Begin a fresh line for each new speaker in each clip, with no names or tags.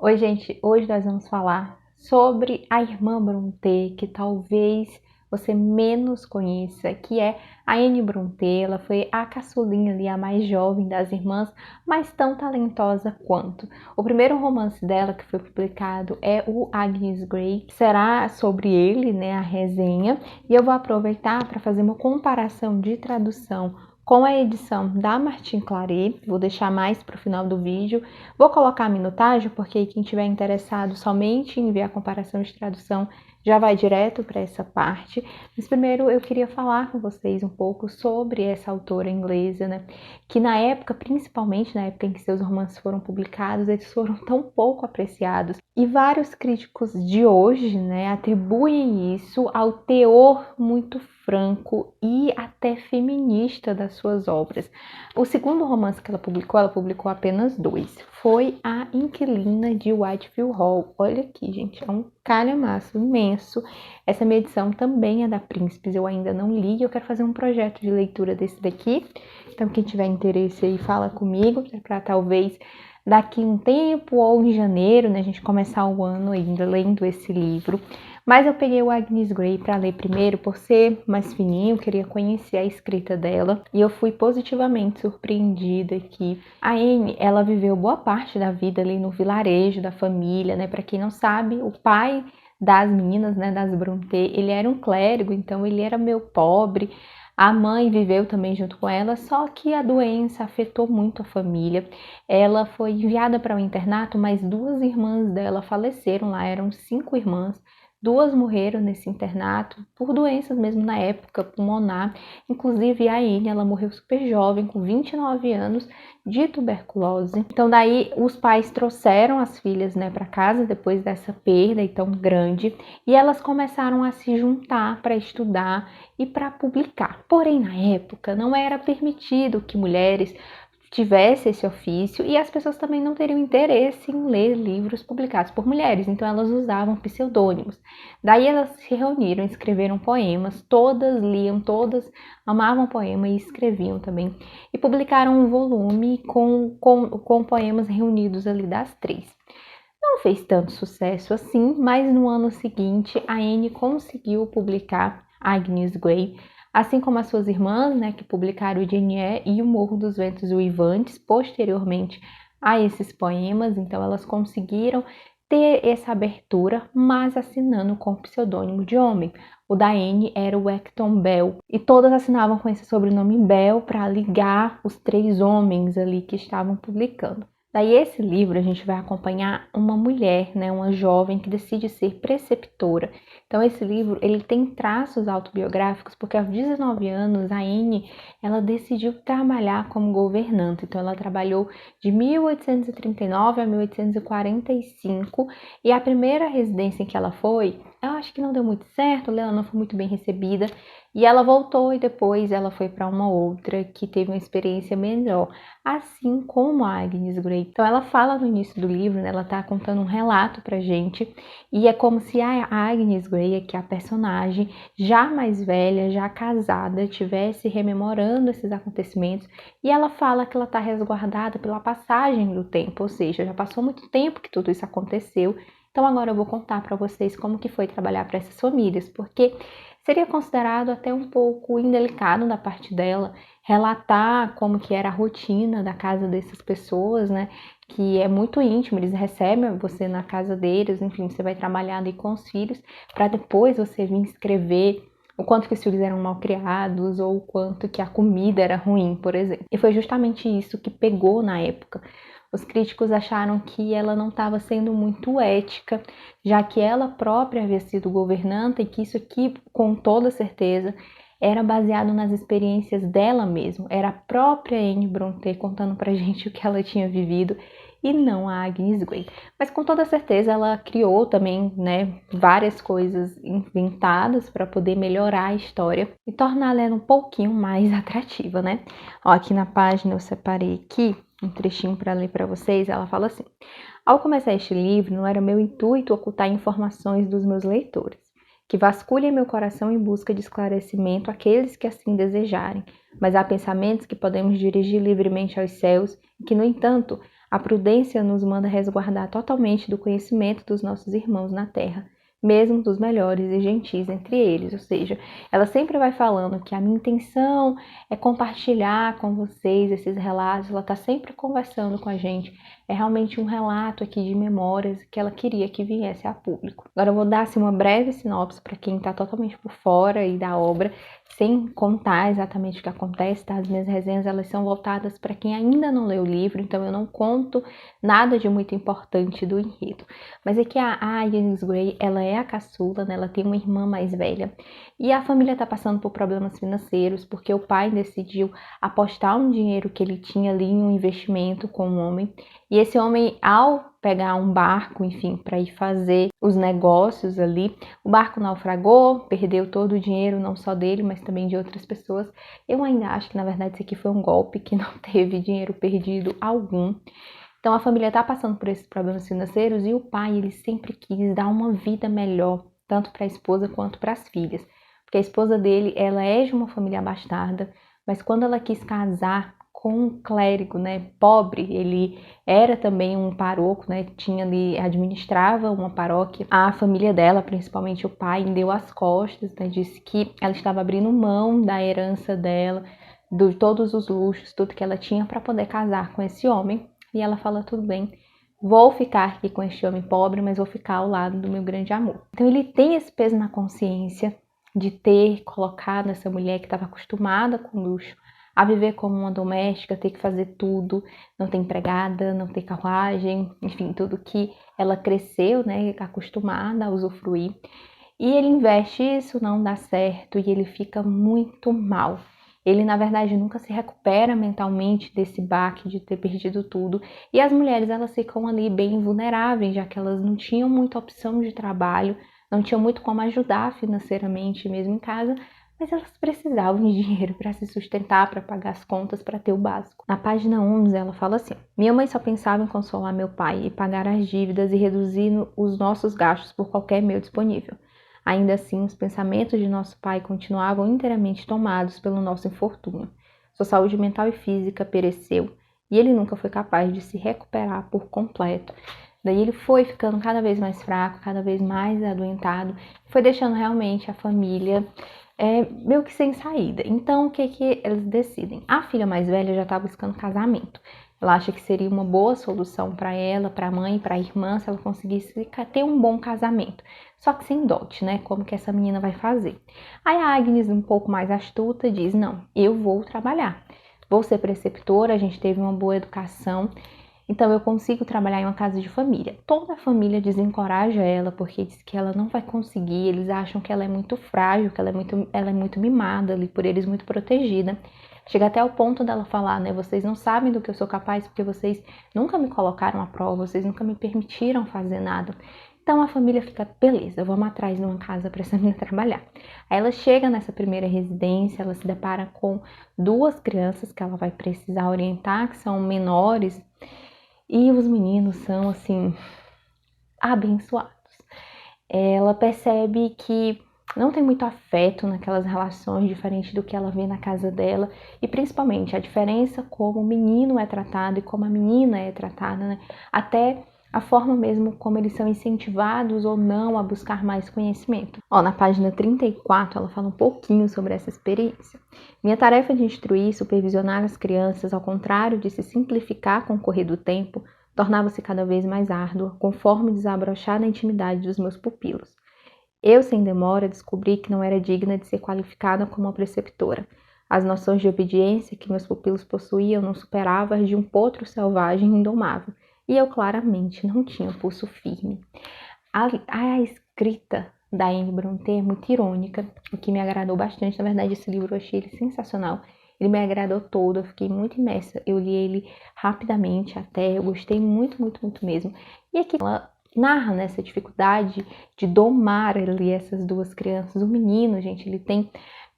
Oi, gente. Hoje nós vamos falar sobre a irmã Brontë, que talvez você menos conheça, que é a Anne Brontë. Ela foi a caçulinha ali, a mais jovem das irmãs, mas tão talentosa quanto. O primeiro romance dela que foi publicado é o Agnes Grey. Será sobre ele, né, a resenha, e eu vou aproveitar para fazer uma comparação de tradução com a edição da Martin Claret. Vou deixar mais para o final do vídeo. Vou colocar a minutagem, porque quem estiver interessado somente em ver a comparação de tradução já vai direto para essa parte. Mas primeiro eu queria falar com vocês um pouco sobre essa autora inglesa, né? Que na época, principalmente na época em que seus romances foram publicados, eles foram tão pouco apreciados. E vários críticos de hoje, né, atribuem isso ao teor muito franco e até feminista das suas obras. O segundo romance que ela publicou apenas 2. Foi A Inquilina de Whitefield Hall. Olha aqui, gente, é um calhamaço imenso. Essa minha edição também é da Príncipes, eu ainda não li. Eu quero fazer um projeto de leitura desse daqui. Então, quem tiver interesse aí, fala comigo, para talvez daqui um tempo ou em janeiro, né, a gente começar o ano ainda lendo esse livro. Mas eu peguei o Agnes Grey para ler primeiro por ser mais fininho, queria conhecer a escrita dela e eu fui positivamente surpreendida que a Anne, ela viveu boa parte da vida ali no vilarejo da família, né? Para quem não sabe, o pai das meninas, né, das Brontë, ele era um clérigo, então ele era meio pobre. A mãe viveu também junto com ela, só que a doença afetou muito a família. Ela foi enviada para o internato, mas 2 irmãs dela faleceram lá, eram 5 irmãs. 2 morreram nesse internato por doenças mesmo na época pulmonar. Inclusive a Anne, ela morreu super jovem, com 29 anos, de tuberculose. Então daí os pais trouxeram as filhas, né, para casa depois dessa perda tão grande, e elas começaram a se juntar para estudar e para publicar. Porém, na época não era permitido que mulheres tivesse esse ofício e as pessoas também não teriam interesse em ler livros publicados por mulheres, então elas usavam pseudônimos. Daí elas se reuniram, escreveram poemas, todas liam, todas amavam poema e escreviam também, e publicaram um volume com poemas reunidos ali das 3. Não fez tanto sucesso assim, mas no ano seguinte a Anne conseguiu publicar Agnes Grey, assim como as suas irmãs, né, que publicaram o Jane Eyre e o Morro dos Ventos Uivantes posteriormente a esses poemas. Então elas conseguiram ter essa abertura, mas assinando com o pseudônimo de homem. O da Anne era o Acton Bell, e todas assinavam com esse sobrenome Bell para ligar os 3 homens ali que estavam publicando. Daí esse livro a gente vai acompanhar uma mulher, né, uma jovem que decide ser preceptora. Então esse livro ele tem traços autobiográficos porque aos 19 anos a Anne ela decidiu trabalhar como governanta. Então ela trabalhou de 1839 a 1845 e a primeira residência em que ela foi, eu acho que não deu muito certo, ela não foi muito bem recebida e ela voltou e depois ela foi para uma outra que teve uma experiência melhor, assim como a Agnes Grey. Então ela fala no início do livro, né, ela tá contando um relato pra gente, e é como se a Agnes Grey, que é a personagem, já mais velha, já casada, estivesse rememorando esses acontecimentos, e ela fala que ela tá resguardada pela passagem do tempo, ou seja, já passou muito tempo que tudo isso aconteceu. Então agora eu vou contar para vocês como que foi trabalhar para essas famílias, porque seria considerado até um pouco indelicado da parte dela relatar como que era a rotina da casa dessas pessoas, né? Que é muito íntimo, eles recebem você na casa deles, enfim, você vai trabalhar ali com os filhos, para depois você vir escrever o quanto que os filhos eram mal criados ou o quanto que a comida era ruim, por exemplo. E foi justamente isso que pegou na época. Os críticos acharam que ela não estava sendo muito ética, já que ela própria havia sido governanta e que isso aqui, com toda certeza, era baseado nas experiências dela mesma. Era a própria Anne Brontë contando pra gente o que ela tinha vivido e não a Agnes Grey. Mas com toda certeza ela criou também, né, várias coisas inventadas para poder melhorar a história e torná-la um pouquinho mais atrativa, né? Ó, aqui na página eu separei aqui um trechinho para ler para vocês. Ela fala assim: ao começar este livro, não era meu intuito ocultar informações dos meus leitores, que vasculhem meu coração em busca de esclarecimento àqueles que assim desejarem, mas há pensamentos que podemos dirigir livremente aos céus e que, no entanto, A prudência nos manda resguardar totalmente do conhecimento dos nossos irmãos na terra, mesmo dos melhores e gentis entre eles. Ou seja, ela sempre vai falando que a minha intenção é compartilhar com vocês esses relatos, ela está sempre conversando com a gente. É realmente um relato aqui de memórias que ela queria que viesse a público. Agora eu vou dar assim, uma breve sinopse para quem está totalmente por fora e da obra, sem contar exatamente o que acontece, tá? As minhas resenhas, elas são voltadas para quem ainda não leu o livro, então eu não conto nada de muito importante do enredo. Mas é que a Agnes Grey, ela é a caçula, né? Ela tem uma irmã mais velha, e a família tá passando por problemas financeiros, porque o pai decidiu apostar um dinheiro que ele tinha ali em um investimento com um homem, e esse homem, ao pegar um barco, enfim, para ir fazer os negócios ali, o barco naufragou, perdeu todo o dinheiro, não só dele, mas também de outras pessoas. Eu ainda acho que, na verdade, isso aqui foi um golpe, que não teve dinheiro perdido algum. Então, a família está passando por esses problemas financeiros e o pai, ele sempre quis dar uma vida melhor, tanto para a esposa quanto para as filhas. Porque a esposa dele, ela é de uma família abastada, mas quando ela quis casar com um clérigo, né, pobre, ele era também um paroco, né, tinha ali, administrava uma paróquia. A família dela, principalmente o pai, deu as costas, né, disse que ela estava abrindo mão da herança dela, de todos os luxos, tudo que ela tinha para poder casar com esse homem. E ela fala, tudo bem, vou ficar aqui com este homem pobre, mas vou ficar ao lado do meu grande amor. Então ele tem esse peso na consciência de ter colocado essa mulher que estava acostumada com luxo a viver como uma doméstica, ter que fazer tudo, não ter empregada, não ter carruagem, enfim, tudo que ela cresceu, né, acostumada a usufruir. E ele investe isso, não dá certo e ele fica muito mal. Ele, na verdade, nunca se recupera mentalmente desse baque de ter perdido tudo. E as mulheres, elas ficam ali bem vulneráveis, já que elas não tinham muita opção de trabalho, não tinham muito como ajudar financeiramente mesmo em casa, mas elas precisavam de dinheiro para se sustentar, para pagar as contas, para ter o básico. Na página 11, ela fala assim: minha mãe só pensava em consolar meu pai e pagar as dívidas e reduzir os nossos gastos por qualquer meio disponível. Ainda assim, os pensamentos de nosso pai continuavam inteiramente tomados pelo nosso infortúnio. Sua saúde mental e física pereceu e ele nunca foi capaz de se recuperar por completo. Daí ele foi ficando cada vez mais fraco, cada vez mais adoentado, foi deixando realmente a família meio que sem saída. Então, o que eles decidem? A filha mais velha já está buscando casamento. Ela acha que seria uma boa solução para ela, para a mãe, para a irmã, se ela conseguisse ter um bom casamento. Só que sem dote, né? Como que essa menina vai fazer? Aí a Agnes, um pouco mais astuta, diz, não, eu vou trabalhar. Vou ser preceptora, a gente teve uma boa educação, então eu consigo trabalhar em uma casa de família. Toda a família desencoraja ela, porque diz que ela não vai conseguir, eles acham que ela é muito frágil, que ela é muito mimada ali, por eles muito protegida. Chega até o ponto dela falar, né, vocês não sabem do que eu sou capaz porque vocês nunca me colocaram à prova, vocês nunca me permitiram fazer nada. Então a família fica, beleza, vamos atrás de uma casa para essa menina trabalhar. Aí ela chega nessa primeira residência, ela se depara com duas crianças que ela vai precisar orientar, que são menores, e os meninos são, assim, abençoados. Ela percebe que não tem muito afeto naquelas relações, diferente do que ela vê na casa dela, e principalmente a diferença como o menino é tratado e como a menina é tratada, né? Até a forma mesmo como eles são incentivados ou não a buscar mais conhecimento. Na página 34, ela fala um pouquinho sobre essa experiência. Minha tarefa de instruir e supervisionar as crianças, ao contrário de se simplificar com o correr do tempo, tornava-se cada vez mais árdua, conforme desabrochar na intimidade dos meus pupilos. Eu, sem demora, descobri que não era digna de ser qualificada como uma preceptora. As noções de obediência que meus pupilos possuíam não superavam as de um potro selvagem indomável, e eu claramente não tinha pulso firme. A escrita da Anne Brontë é muito irônica, o que me agradou bastante. Na verdade, esse livro eu achei ele sensacional. Ele me agradou todo, eu fiquei muito imersa. Eu li ele rapidamente até, eu gostei muito, muito, muito mesmo. E aqui ela narra nessa dificuldade de domar ali essas duas crianças. O menino, gente, ele tem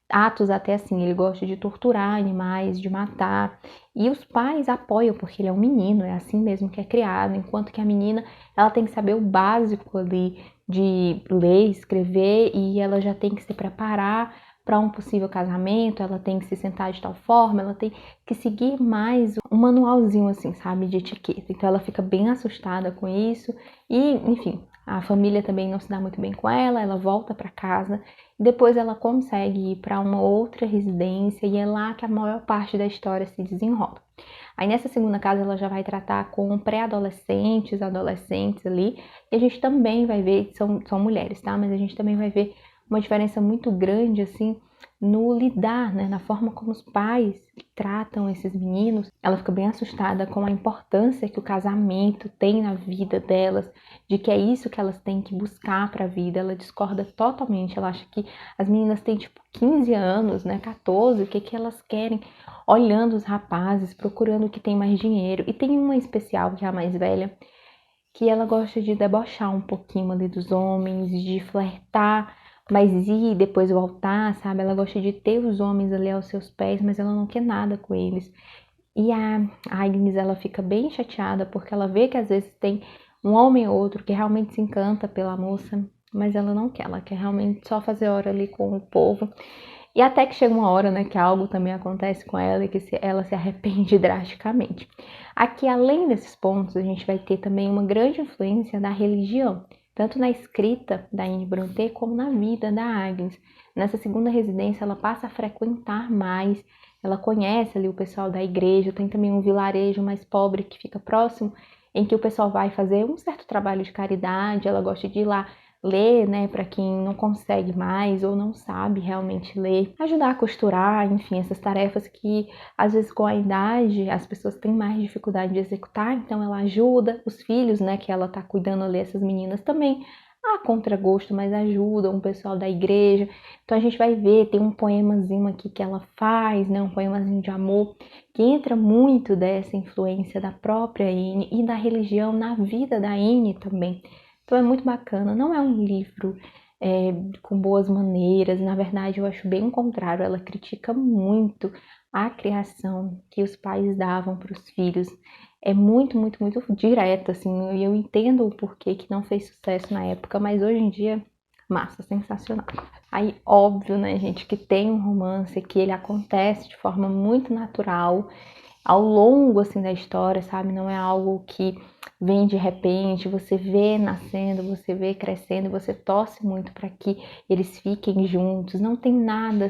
atos até assim, ele gosta de torturar animais, de matar, e os pais apoiam porque ele é um menino, é assim mesmo que é criado, enquanto que a menina, ela tem que saber o básico ali de ler, escrever, e ela já tem que se preparar para um possível casamento, ela tem que se sentar de tal forma, ela tem que seguir mais um manualzinho assim, sabe, de etiqueta. Então ela fica bem assustada com isso e, enfim, a família também não se dá muito bem com ela volta para casa e depois ela consegue ir para uma outra residência e é lá que a maior parte da história se desenrola. Aí nessa segunda casa ela já vai tratar com pré-adolescentes, adolescentes ali, e a gente também vai ver, são mulheres, tá? Mas a gente também vai ver uma diferença muito grande, assim, no lidar, né? Na forma como os pais tratam esses meninos. Ela fica bem assustada com a importância que o casamento tem na vida delas, de que é isso que elas têm que buscar para a vida. Ela discorda totalmente, ela acha que as meninas têm tipo 15 anos, né? 14, o que que elas querem? Olhando os rapazes, procurando o que tem mais dinheiro. E tem uma especial, que é a mais velha, que ela gosta de debochar um pouquinho ali dos homens, de flertar, mas ir depois voltar, sabe? Ela gosta de ter os homens ali aos seus pés, mas ela não quer nada com eles. E a Agnes, ela fica bem chateada porque ela vê que às vezes tem um homem ou outro que realmente se encanta pela moça, mas ela quer realmente só fazer hora ali com o povo. E até que chega uma hora, né, que algo também acontece com ela e que ela se arrepende drasticamente. Aqui, além desses pontos, a gente vai ter também uma grande influência da religião, tanto na escrita da Anne Brontë como na vida da Agnes. Nessa segunda residência, ela passa a frequentar mais, ela conhece ali o pessoal da igreja, tem também um vilarejo mais pobre que fica próximo, em que o pessoal vai fazer um certo trabalho de caridade, ela gosta de ir lá ler, né, para quem não consegue mais ou não sabe realmente ler, ajudar a costurar, enfim, essas tarefas que às vezes com a idade as pessoas têm mais dificuldade de executar, então ela ajuda os filhos, né, que ela tá cuidando ali, essas meninas também, a contragosto, mas ajudam o pessoal da igreja. Então a gente vai ver, tem um poemazinho aqui que ela faz, né, um poemazinho de amor, que entra muito dessa influência da própria Anne e da religião na vida da Anne também. Então é muito bacana, não é um livro com boas maneiras, na verdade eu acho bem o contrário, ela critica muito a criação que os pais davam para os filhos. É muito, muito, muito direta, assim, e eu entendo o porquê que não fez sucesso na época, mas hoje em dia, massa, sensacional. Aí, óbvio, né, gente, que tem um romance que ele acontece de forma muito natural, ao longo, assim, da história, sabe? Não é algo que vem de repente, você vê nascendo, você vê crescendo, você torce muito para que eles fiquem juntos. Não tem nada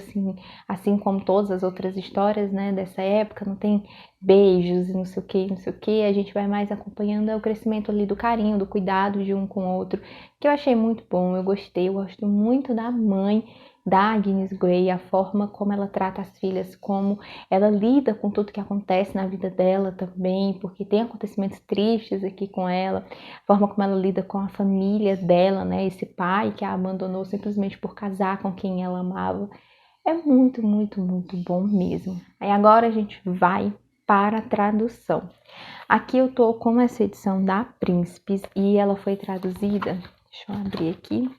assim como todas as outras histórias, né, dessa época, não tem beijos e não sei o que, não sei o que. A gente vai mais acompanhando o crescimento ali do carinho, do cuidado de um com o outro, que eu achei muito bom, eu gostei, eu gosto muito da mãe da Agnes Grey, a forma como ela trata as filhas, como ela lida com tudo que acontece na vida dela também, porque tem acontecimentos tristes aqui com ela, a forma como ela lida com a família dela, né? Esse pai que a abandonou simplesmente por casar com quem ela amava. É muito, muito, muito bom mesmo. Aí agora a gente vai para a tradução. Aqui eu tô com essa edição da Príncipes e ela foi traduzida, deixa eu abrir aqui,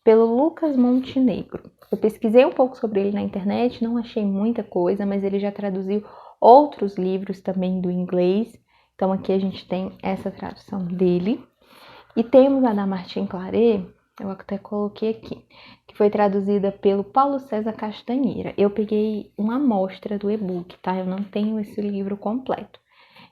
pelo Lucas Montenegro. Eu pesquisei um pouco sobre ele na internet, não achei muita coisa, mas ele já traduziu outros livros também do inglês. Então aqui a gente tem essa tradução dele. E temos a da Martin Claret, eu até coloquei aqui, que foi traduzida pelo Paulo César Castanheira. Eu peguei uma amostra do e-book, tá? Eu não tenho esse livro completo.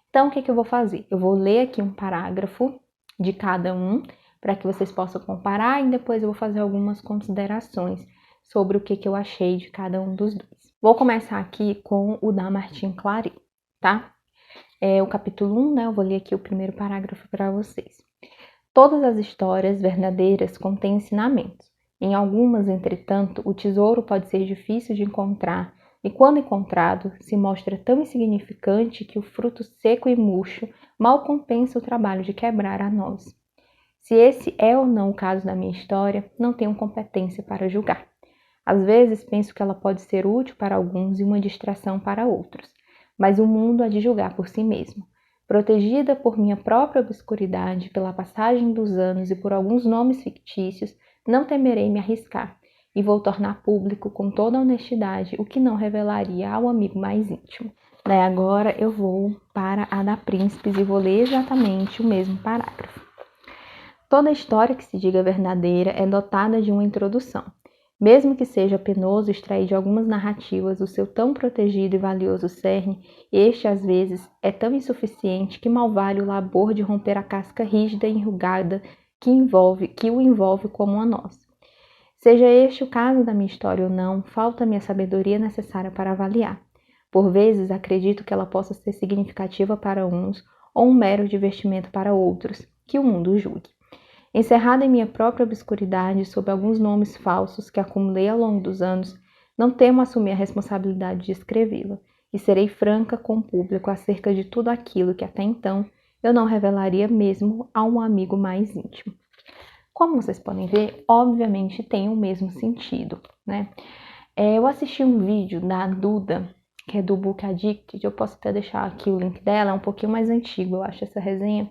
Então o que eu vou fazer? Eu vou ler aqui um parágrafo de cada um, para que vocês possam comparar e depois eu vou fazer algumas considerações sobre o que eu achei de cada um dos dois. Vou começar aqui com o da Martin Claret, tá? O capítulo 1, né? Eu vou ler aqui o primeiro parágrafo para vocês. Todas as histórias verdadeiras contêm ensinamentos. Em algumas, entretanto, o tesouro pode ser difícil de encontrar e, quando encontrado, se mostra tão insignificante que o fruto seco e murcho mal compensa o trabalho de quebrar a noz. Se esse é ou não o caso da minha história, não tenho competência para julgar. Às vezes penso que ela pode ser útil para alguns e uma distração para outros, mas o mundo há de julgar por si mesmo. Protegida por minha própria obscuridade, pela passagem dos anos e por alguns nomes fictícios, não temerei me arriscar e vou tornar público com toda a honestidade o que não revelaria ao amigo mais íntimo. Agora eu vou para a da Príncipes e vou ler exatamente o mesmo parágrafo. Toda história que se diga verdadeira é dotada de uma introdução. Mesmo que seja penoso extrair de algumas narrativas o seu tão protegido e valioso cerne, este às vezes é tão insuficiente que mal vale o labor de romper a casca rígida e enrugada que o envolve como a nós. Seja este o caso da minha história ou não, falta-me a sabedoria necessária para avaliar. Por vezes acredito que ela possa ser significativa para uns ou um mero divertimento para outros, que o mundo julgue. Encerrada em minha própria obscuridade sob alguns nomes falsos que acumulei ao longo dos anos, não temo assumir a responsabilidade de escrevê-la, e serei franca com o público acerca de tudo aquilo que até então eu não revelaria mesmo a um amigo mais íntimo. Como vocês podem ver, obviamente tem o mesmo sentido, né? Eu assisti um vídeo da Duda, que é do Book Addicted, eu posso até deixar aqui o link dela, é um pouquinho mais antigo, eu acho, essa resenha,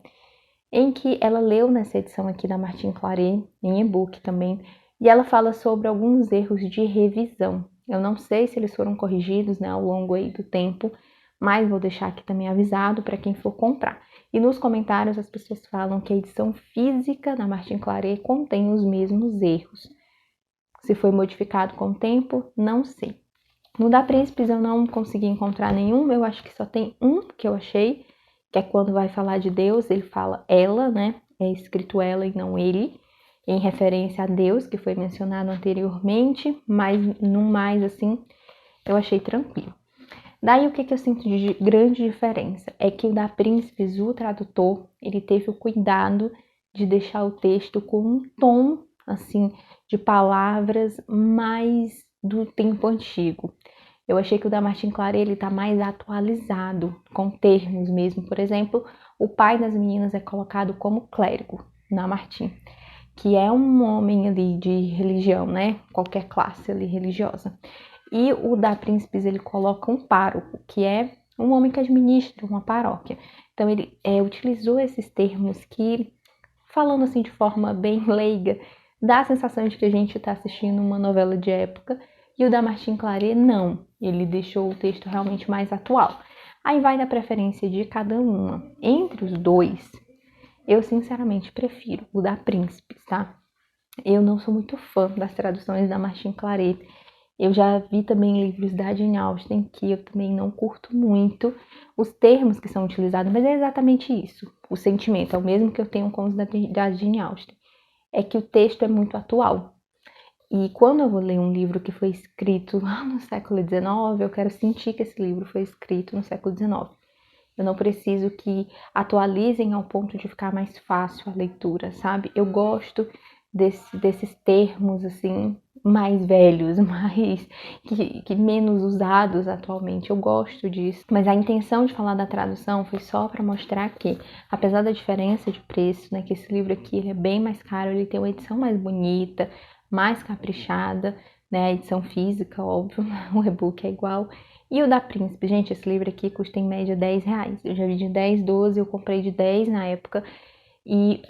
em que ela leu nessa edição aqui da Martine Claret, em e-book também, e ela fala sobre alguns erros de revisão. Eu não sei se eles foram corrigidos, né, ao longo aí do tempo, mas vou deixar aqui também avisado para quem for comprar. E nos comentários as pessoas falam que a edição física da Martine Claret contém os mesmos erros. Se foi modificado com o tempo, não sei. No da Príncipes eu não consegui encontrar nenhum, eu acho que só tem um que eu achei, que é quando vai falar de Deus, ele fala ela, né? É escrito ela e não ele, em referência a Deus, que foi mencionado anteriormente, mas no mais, assim, eu achei tranquilo. Daí o que eu sinto de grande diferença? É que o da Príncipes, o tradutor, ele teve o cuidado de deixar o texto com um tom, assim, de palavras mais do tempo antigo. Eu achei que o da Martine Claret ele tá mais atualizado, com termos mesmo. Por exemplo, o pai das meninas é colocado como clérigo na Martine, que é um homem ali de religião, né? Qualquer classe ali religiosa. E o da Príncipes ele coloca um pároco, que é um homem que administra uma paróquia. Então ele utilizou esses termos que, falando assim de forma bem leiga, dá a sensação de que a gente está assistindo uma novela de época. E o da Martine Claret, não. Ele deixou o texto realmente mais atual. Aí vai da preferência de cada uma. Entre os dois, eu sinceramente prefiro o da Príncipes, tá? Eu não sou muito fã das traduções da Martine Claret. Eu já vi também livros da Jane Austen que eu também não curto muito os termos que são utilizados, mas é exatamente isso. O sentimento é o mesmo que eu tenho com os da Jane Austen. É que o texto é muito atual. E quando eu vou ler um livro que foi escrito lá no século XIX, eu quero sentir que esse livro foi escrito no século XIX. Eu não preciso que atualizem ao ponto de ficar mais fácil a leitura, sabe? Eu gosto desses termos, assim, mais velhos, mais que menos usados atualmente. Eu gosto disso. Mas a intenção de falar da tradução foi só para mostrar que, apesar da diferença de preço, né, que esse livro aqui ele é bem mais caro, ele tem uma edição mais bonita, mais caprichada, né? A edição física, óbvio, o e-book é igual. E o da Príncipe, gente, esse livro aqui custa em média R$10. Eu já vi de 10, 12, eu comprei de 10 na época. E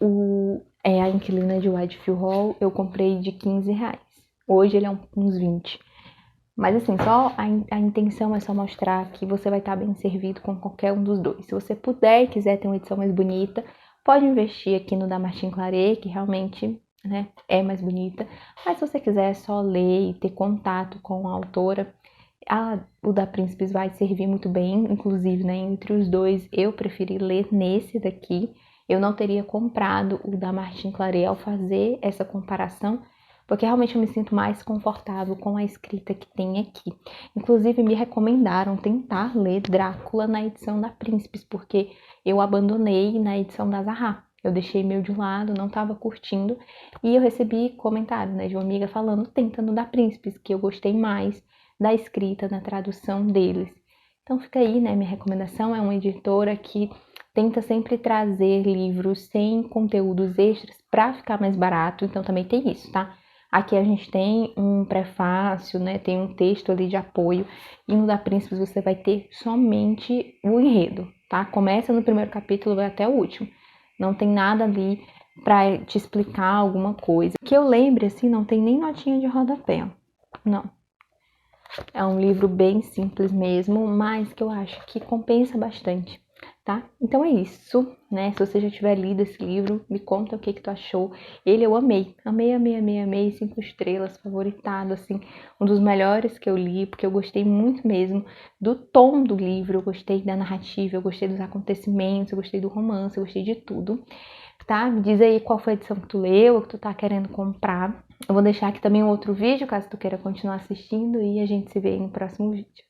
a Inquilina de Whitefield Hall eu comprei de R$15. Hoje ele é uns 20. Mas assim, só a intenção é só mostrar que você vai estar bem servido com qualquer um dos dois. Se você puder e quiser ter uma edição mais bonita, pode investir aqui no da Martine Claret, que realmente, né, é mais bonita. Mas se você quiser só ler e ter contato com a autora, o da Príncipes vai servir muito bem. Inclusive, né, entre os dois, eu preferi ler nesse daqui. Eu não teria comprado o da Martine Claret ao fazer essa comparação, porque realmente eu me sinto mais confortável com a escrita que tem aqui. Inclusive, me recomendaram tentar ler Drácula na edição da Príncipes, porque eu abandonei na edição da Zaha. Eu deixei meio de lado, não estava curtindo, e eu recebi comentário, né, de uma amiga falando, tentando da Príncipes, que eu gostei mais da escrita, da tradução deles. Então fica aí, né, minha recomendação é uma editora que tenta sempre trazer livros sem conteúdos extras para ficar mais barato, então também tem isso, tá? Aqui a gente tem um prefácio, né? Tem um texto ali de apoio. E no da Príncipes você vai ter somente o enredo, tá? Começa no primeiro capítulo, vai até o último. Não tem nada ali para te explicar alguma coisa. Que eu lembre, assim, não tem nem notinha de rodapé, não. É um livro bem simples mesmo, mas que eu acho que compensa bastante, tá? Então é isso, né? Se você já tiver lido esse livro, me conta o que tu achou. Ele eu amei, amei, amei, amei, amei, 5 estrelas, favoritado, assim, um dos melhores que eu li, porque eu gostei muito mesmo do tom do livro, eu gostei da narrativa, eu gostei dos acontecimentos, eu gostei do romance, eu gostei de tudo, tá? Me diz aí qual foi a edição que tu leu, ou que tu tá querendo comprar. Eu vou deixar aqui também um outro vídeo, caso tu queira continuar assistindo, e a gente se vê no próximo vídeo.